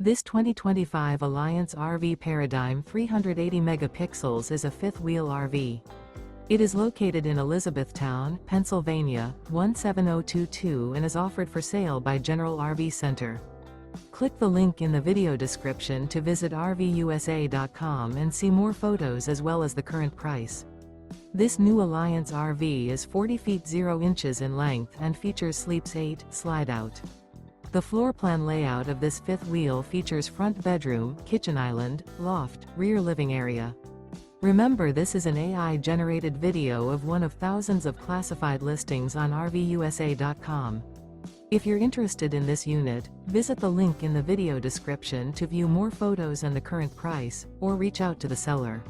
This 2025 Alliance RV Paradigm 380 megapixels is a fifth-wheel RV. It is located in Elizabethtown, Pennsylvania, 17022 and is offered for sale by General RV Center. Click the link in the video description to visit RVUSA.com and see more photos as well as the current price. This new Alliance RV is 40 feet 0 inches in length and features Sleeps 8 Slideout. The floor plan layout of this fifth wheel features front bedroom, kitchen island, loft, rear living area. Remember, this is an AI-generated video of one of thousands of classified listings on RVUSA.com. If you're interested in this unit, visit the link in the video description to view more photos and the current price, or reach out to the seller.